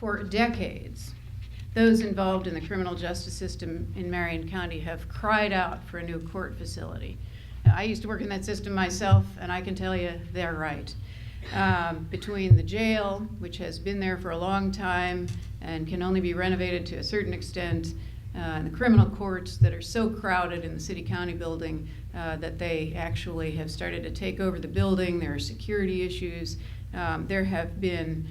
For decades, those involved in the criminal justice system in Marion County have cried out for a new court facility. I used to work in that system myself, and I can tell you they're right. Between the jail, which has been there for a long time and can only be renovated to a certain extent, and the criminal courts that are so crowded in the city-county building that they actually have started to take over the building. There are security issues. There have been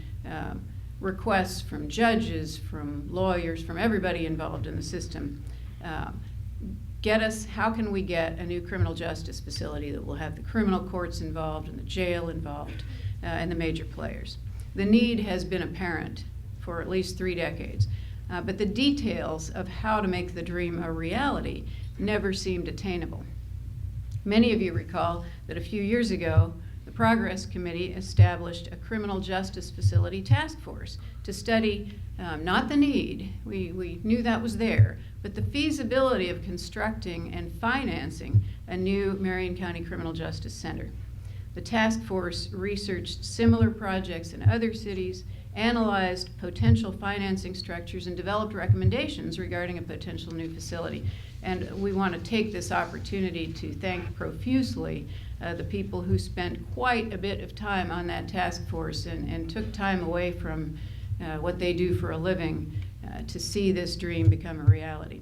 requests from judges, from lawyers, from everybody involved in the system. How can we get a new criminal justice facility that will have the criminal courts involved and the jail involved and the major players? The need has been apparent for at least 3 decades, but the details of how to make the dream a reality never seemed attainable. Many of you recall that a few years ago, the Progress Committee established a criminal justice facility task force to study not the need, we knew that was there, but the feasibility of constructing and financing a new Marion County Criminal Justice Center. The task force researched similar projects in other cities, analyzed potential financing structures, and developed recommendations regarding a potential new facility. And we want to take this opportunity to thank profusely the people who spent quite a bit of time on that task force and took time away from what they do for a living to see this dream become a reality.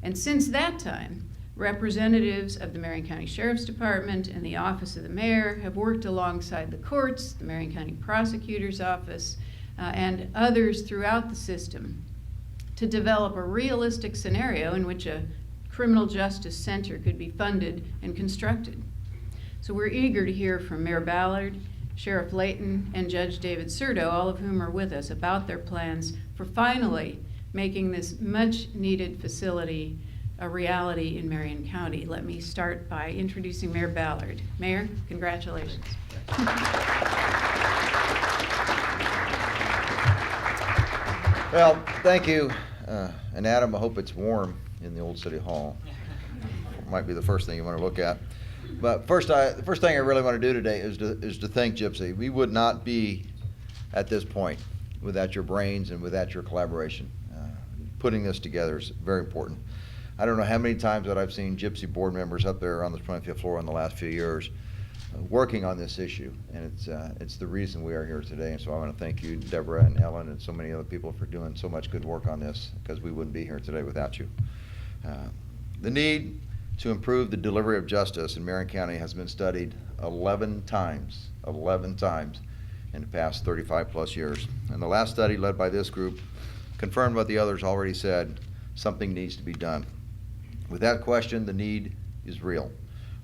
And since that time, representatives of the Marion County Sheriff's Department and the Office of the Mayor have worked alongside the courts, the Marion County Prosecutor's Office, and others throughout the system to develop a realistic scenario in which a criminal justice center could be funded and constructed. So we're eager to hear from Mayor Ballard, Sheriff Layton, and Judge David Serto, all of whom are with us, about their plans for finally making this much-needed facility a reality in Marion County. Let me start by introducing Mayor Ballard. Mayor, congratulations. Well, thank you. And Adam, I hope it's warm in the old City Hall. Might be the first thing you want to look at. But the first thing I really want to do today is to thank Gypsy. We would not be at this point without your brains and without your collaboration. Putting this together is very important. I don't know how many times that I've seen Gypsy board members up there on the 25th floor in the last few years working on this issue, and it's the reason we are here today. And so I want to thank you, Deborah and Ellen, and so many other people for doing so much good work on this, because we wouldn't be here today without you. The need to improve the delivery of justice in Marion County has been studied 11 times in the past 35 plus years. And the last study, led by this group, confirmed what the others already said: something needs to be done. Without question, the need is real.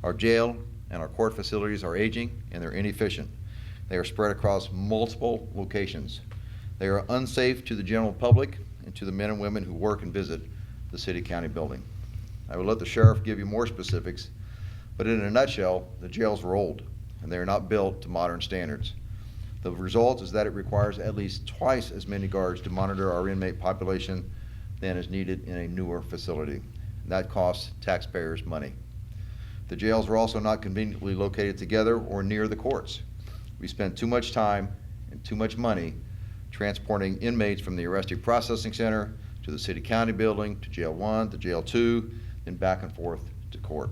Our jail and our court facilities are aging and they're inefficient. They are spread across multiple locations. They are unsafe to the general public and to the men and women who work and visit the city-county building. I will let the sheriff give you more specifics, but in a nutshell, the jails are old and they are not built to modern standards. The result is that it requires at least twice as many guards to monitor our inmate population than is needed in a newer facility. That costs taxpayers money. The jails are also not conveniently located together or near the courts. We spend too much time and too much money transporting inmates from the arresting processing center to the city-county building, to jail 1, to jail 2, then back and forth to court.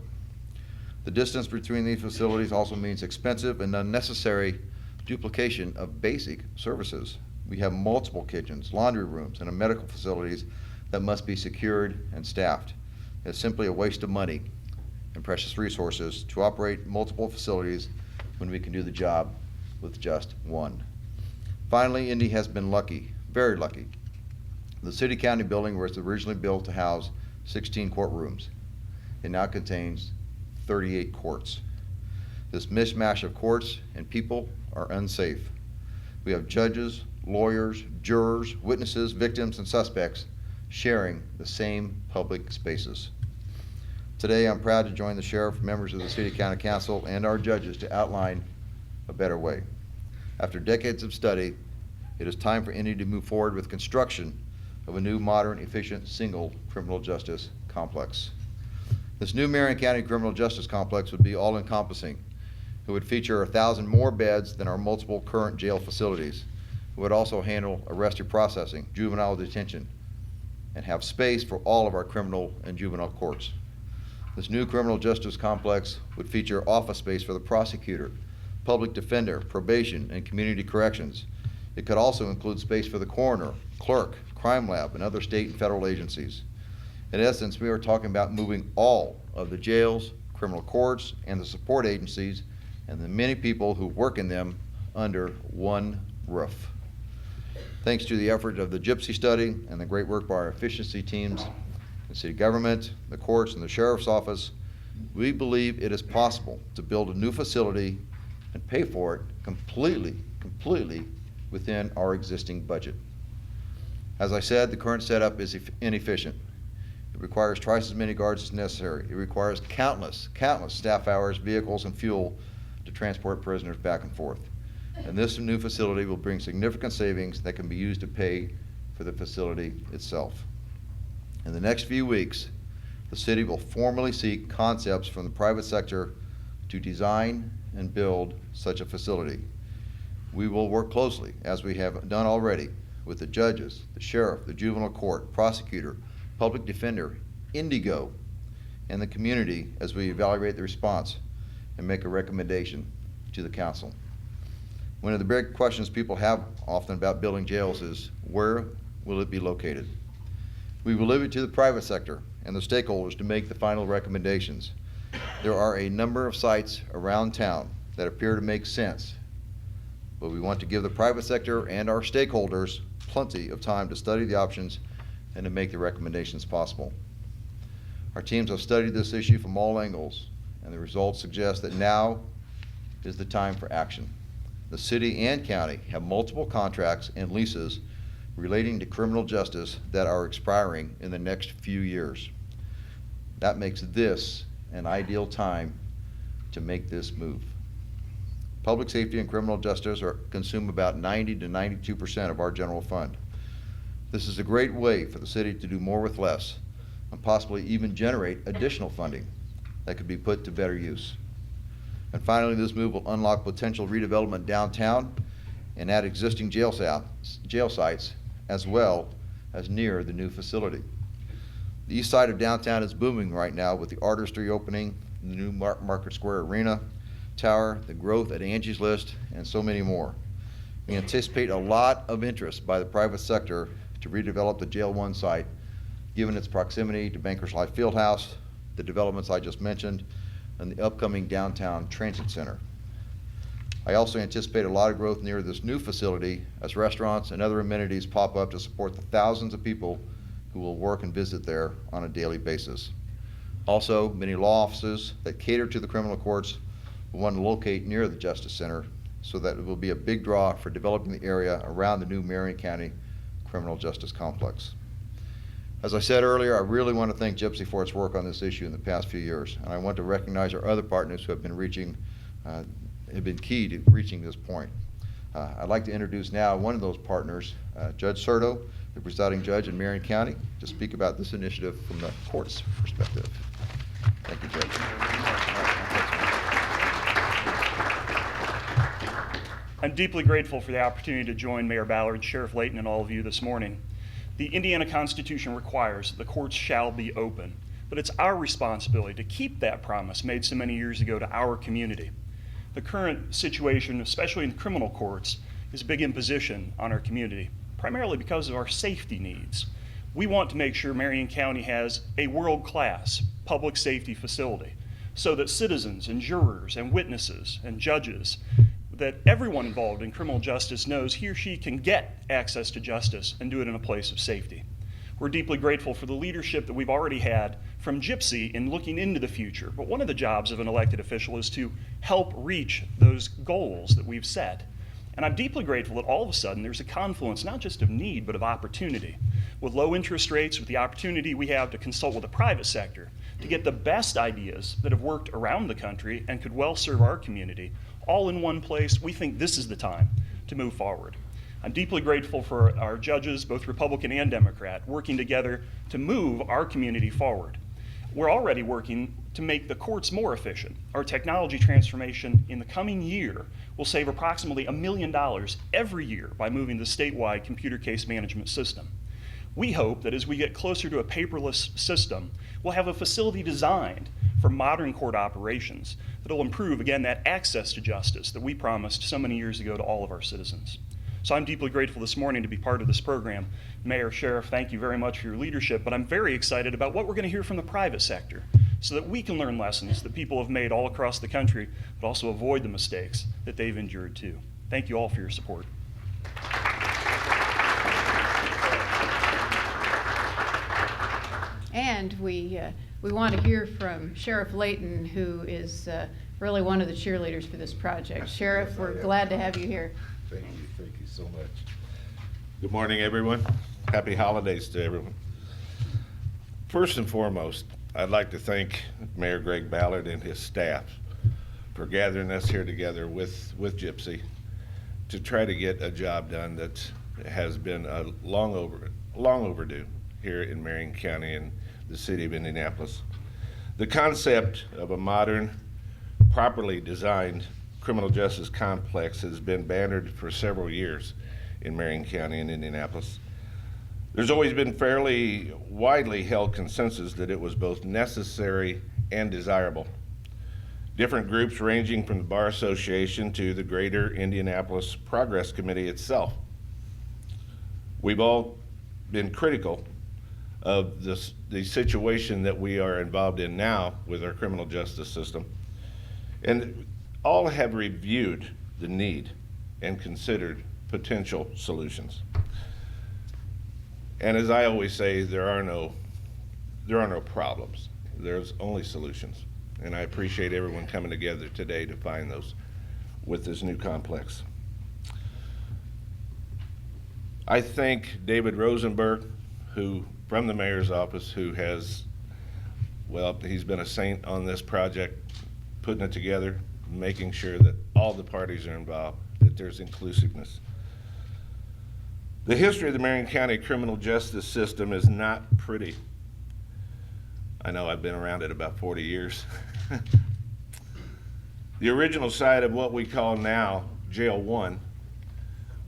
The distance between these facilities also means expensive and unnecessary duplication of basic services. We have multiple kitchens, laundry rooms, and medical facilities that must be secured and staffed. It's simply a waste of money and precious resources to operate multiple facilities when we can do the job with just one. Finally, Indy has been lucky, very lucky. The city-county building was originally built to house 16 courtrooms. It now contains 38 courts. This mishmash of courts and people are unsafe. We have judges, lawyers, jurors, witnesses, victims, and suspects sharing the same public spaces. Today, I'm proud to join the sheriff, members of the City County Council, and our judges to outline a better way. After decades of study, it is time for Indy to move forward with construction of a new, modern, efficient, single criminal justice complex. This new Marion County Criminal Justice Complex would be all-encompassing. It would feature 1,000 more beds than our multiple current jail facilities. It who would also handle arrested processing, juvenile detention, and have space for all of our criminal and juvenile courts. This new criminal justice complex would feature office space for the prosecutor, public defender, probation, and community corrections. It could also include space for the coroner, clerk, crime lab, and other state and federal agencies. In essence, we are talking about moving all of the jails, criminal courts, and the support agencies, and the many people who work in them under one roof. Thanks to the effort of the Gypsy study and the great work by our efficiency teams, the city government, the courts, and the sheriff's office, we believe it is possible to build a new facility and pay for it completely within our existing budget. As I said, the current setup is inefficient. It requires twice as many guards as necessary. It requires countless staff hours, vehicles, and fuel to transport prisoners back and forth. And this new facility will bring significant savings that can be used to pay for the facility itself. In the next few weeks, the city will formally seek concepts from the private sector to design and build such a facility. We will work closely, as we have done already, with the judges, the sheriff, the juvenile court, prosecutor, public defender, Indigo, and the community as we evaluate the response and make a recommendation to the council. One of the big questions people have often about building jails is, where will it be located? We will leave it to the private sector and the stakeholders to make the final recommendations. There are a number of sites around town that appear to make sense, but we want to give the private sector and our stakeholders plenty of time to study the options and to make the recommendations possible. Our teams have studied this issue from all angles, and the results suggest that now is the time for action. The city and county have multiple contracts and leases relating to criminal justice that are expiring in the next few years. That makes this an ideal time to make this move. Public safety and criminal justice consume about 90 to 92% of our general fund. This is a great way for the city to do more with less and possibly even generate additional funding that could be put to better use. And finally, this move will unlock potential redevelopment downtown and add existing jail sites as well as near the new facility. The east side of downtown is booming right now with the artistry opening, the new Market Square Arena Tower, the growth at Angie's List, and so many more. We anticipate a lot of interest by the private sector to redevelop the Jail 1 site, given its proximity to Bankers Life Fieldhouse, the developments I just mentioned, and the upcoming downtown transit center. I also anticipate a lot of growth near this new facility as restaurants and other amenities pop up to support the thousands of people who will work and visit there on a daily basis. Also, many law offices that cater to the criminal courts will want to locate near the Justice Center, so that it will be a big draw for developing the area around the new Marion County Criminal Justice Complex. As I said earlier, I really want to thank Gypsy for its work on this issue in the past few years, and I want to recognize our other partners who have been key to reaching this point. I'd like to introduce now one of those partners, Judge Serto, the presiding judge in Marion County, to speak about this initiative from the court's perspective. Thank you, Judge. I'm deeply grateful for the opportunity to join Mayor Ballard, Sheriff Layton, and all of you this morning. The Indiana Constitution requires that the courts shall be open, but it's our responsibility to keep that promise made so many years ago to our community. The current situation, especially in criminal courts, is a big imposition on our community, primarily because of our safety needs. We want to make sure Marion County has a world-class public safety facility so that citizens and jurors and witnesses and judges, that everyone involved in criminal justice knows he or she can get access to justice and do it in a place of safety. We're deeply grateful for the leadership that we've already had from Gypsy in looking into the future. But one of the jobs of an elected official is to help reach those goals that we've set. And I'm deeply grateful that all of a sudden there's a confluence, not just of need, but of opportunity. With low interest rates, with the opportunity we have to consult with the private sector to get the best ideas that have worked around the country and could well serve our community, all in one place, we think this is the time to move forward. I'm deeply grateful for our judges, both Republican and Democrat, working together to move our community forward. We're already working to make the courts more efficient. Our technology transformation in the coming year will save approximately $1 million every year by moving the statewide computer case management system. We hope that as we get closer to a paperless system, we'll have a facility designed for modern court operations that will improve, again, that access to justice that we promised so many years ago to all of our citizens. So I'm deeply grateful this morning to be part of this program. Mayor, Sheriff, thank you very much for your leadership, but I'm very excited about what we're going to hear from the private sector so that we can learn lessons that people have made all across the country, but also avoid the mistakes that they've endured too. Thank you all for your support. And we want to hear from Sheriff Layton, who is really one of the cheerleaders for this project. Sheriff, we're glad to have you here. Thank you so much. Good morning, everyone. Happy holidays to everyone. First and foremost, I'd like to thank Mayor Greg Ballard and his staff for gathering us here together with Gypsy to try to get a job done that has been long overdue here in Marion County and the city of Indianapolis. The concept of a modern, properly designed criminal justice complex has been bannered for several years in Marion County and Indianapolis. There's always been fairly widely held consensus that it was both necessary and desirable. Different groups ranging from the Bar Association to the Greater Indianapolis Progress Committee itself. We've all been critical of the situation that we are involved in now with our criminal justice system. And all have reviewed the need and considered potential solutions. And as I always say, there are no problems. There's only solutions. And I appreciate everyone coming together today to find those with this new complex. I thank David Rosenberg, who, from the mayor's office, who has, well, he's been a saint on this project, putting it together, making sure that all the parties are involved, that there's inclusiveness. The history of the Marion County criminal justice system is not pretty. I know I've been around it about 40 years. The original site of what we call now Jail 1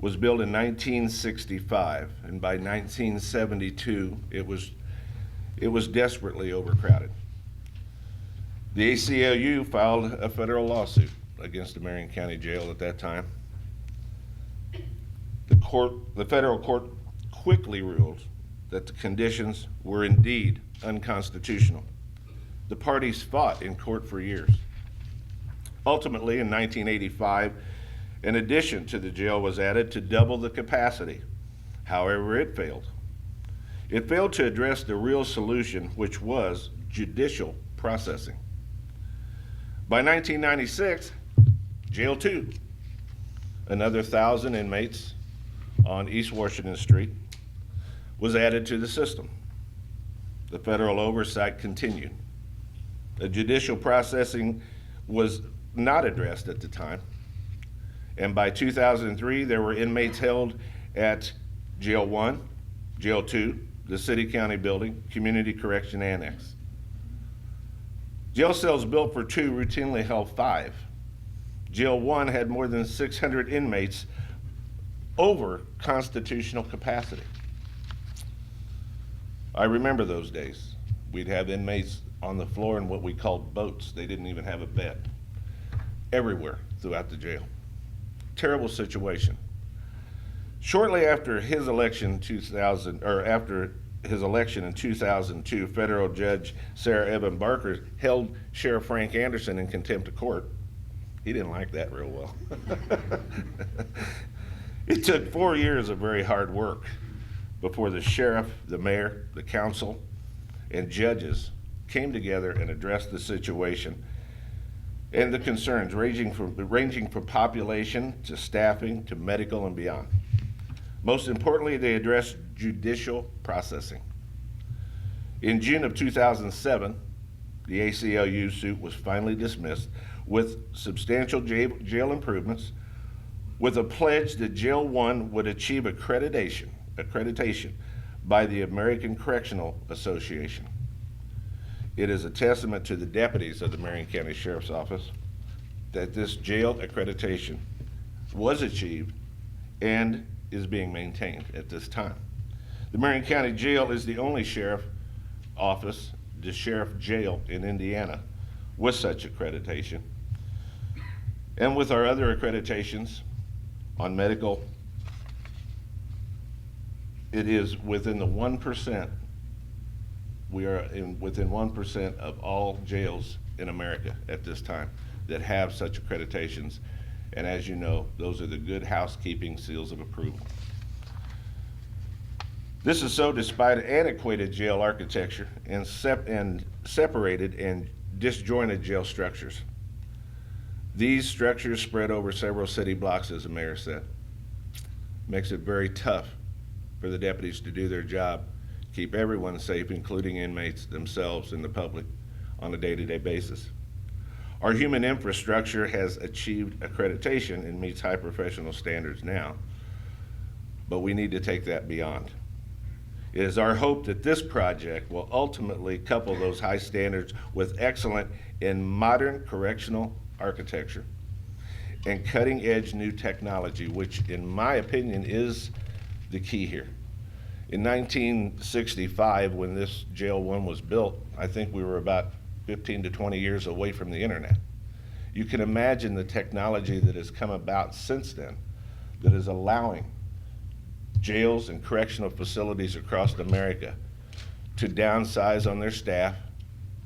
was built in 1965, and by 1972 it was desperately overcrowded. The ACLU filed a federal lawsuit against the Marion County Jail at that time. The federal court quickly ruled that the conditions were indeed unconstitutional. The parties fought in court for years. Ultimately, in 1985, an addition to the jail was added to double the capacity. However, it failed. It failed to address the real solution, which was judicial processing. By 1996, Jail 2, another 1,000 inmates on East Washington Street, was added to the system. The federal oversight continued. The judicial processing was not addressed at the time. And by 2003, there were inmates held at Jail 1, Jail 2, the City County Building, Community Correction Annex. Jail cells built for 2 routinely held 5. Jail 1 had more than 600 inmates over constitutional capacity. I remember those days. We'd have inmates on the floor in what we called boats. They didn't even have a bed. Everywhere throughout the jail. Terrible situation. Shortly after his election in 2002, federal judge Sarah Evan Barker held Sheriff Frank Anderson in contempt of court. He didn't like that real well. It took 4 years of very hard work before the sheriff, the mayor, the council, and judges came together and addressed the situation and the concerns ranging from population to staffing to medical and beyond. Most importantly, they addressed judicial processing. In June of 2007, the ACLU suit was finally dismissed with substantial jail improvements, with a pledge that Jail 1 would achieve accreditation by the American Correctional Association. It is a testament to the deputies of the Marion County Sheriff's Office that this jail accreditation was achieved and is being maintained at this time. The Marion County Jail is the only sheriff office, the sheriff jail in Indiana with such accreditation. And with our other accreditations on medical, it is within the 1%. We are within 1% of all jails in America at this time that have such accreditations. And as you know, those are the good housekeeping seals of approval. This is so despite antiquated jail architecture and separated and disjointed jail structures. These structures spread over several city blocks, as the mayor said. Makes it very tough for the deputies to do their job, keep everyone safe, including inmates themselves and the public, on a day-to-day basis. Our human infrastructure has achieved accreditation and meets high professional standards now, but we need to take that beyond. It is our hope that this project will ultimately couple those high standards with excellent and modern correctional architecture and cutting-edge new technology, which in my opinion is the key here. In 1965, when this jail 1 was built, I think we were about 15 to 20 years away from the internet. You can imagine the technology that has come about since then that is allowing jails and correctional facilities across America to downsize on their staff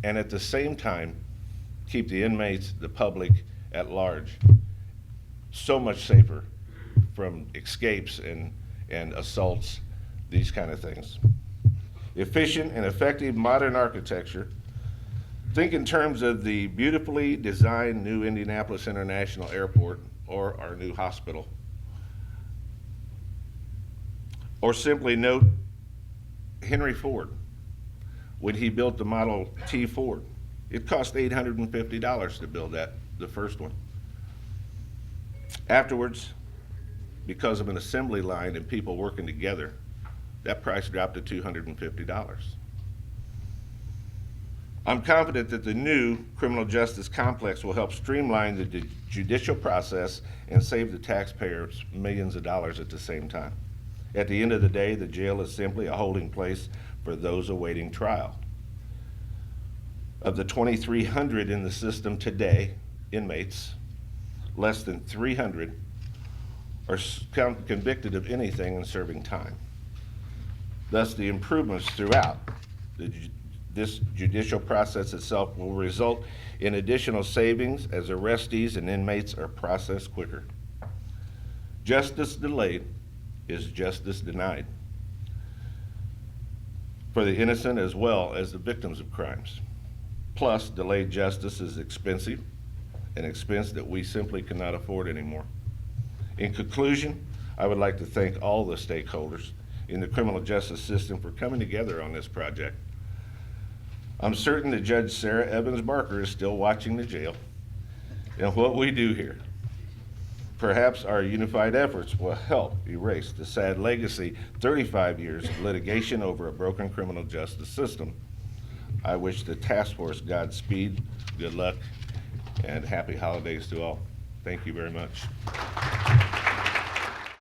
and at the same time keep the inmates, the public at large, so much safer from escapes and assaults, these kind of things. Efficient and effective modern architecture. Think in terms of the beautifully designed new Indianapolis International Airport or our new hospital. Or simply note Henry Ford, when he built the Model T Ford. It cost $850 to build that, the first one. Afterwards, because of an assembly line and people working together, that price dropped to $250. I'm confident that the new criminal justice complex will help streamline the judicial process and save the taxpayers millions of dollars at the same time. At the end of the day, the jail is simply a holding place for those awaiting trial. Of the 2,300 in the system today, inmates, less than 300 are convicted of anything and serving time. Thus, the improvements throughout this judicial process itself will result in additional savings as arrestees and inmates are processed quicker. Justice delayed is justice denied for the innocent as well as the victims of crimes. Plus, delayed justice is expensive, an expense that we simply cannot afford anymore. In conclusion, I would like to thank all the stakeholders in the criminal justice system for coming together on this project. I'm certain that Judge Sarah Evans Barker is still watching the jail and what we do here. Perhaps our unified efforts will help erase the sad legacy, 35 years of litigation over a broken criminal justice system. I wish the task force Godspeed, good luck, and happy holidays to all. Thank you very much.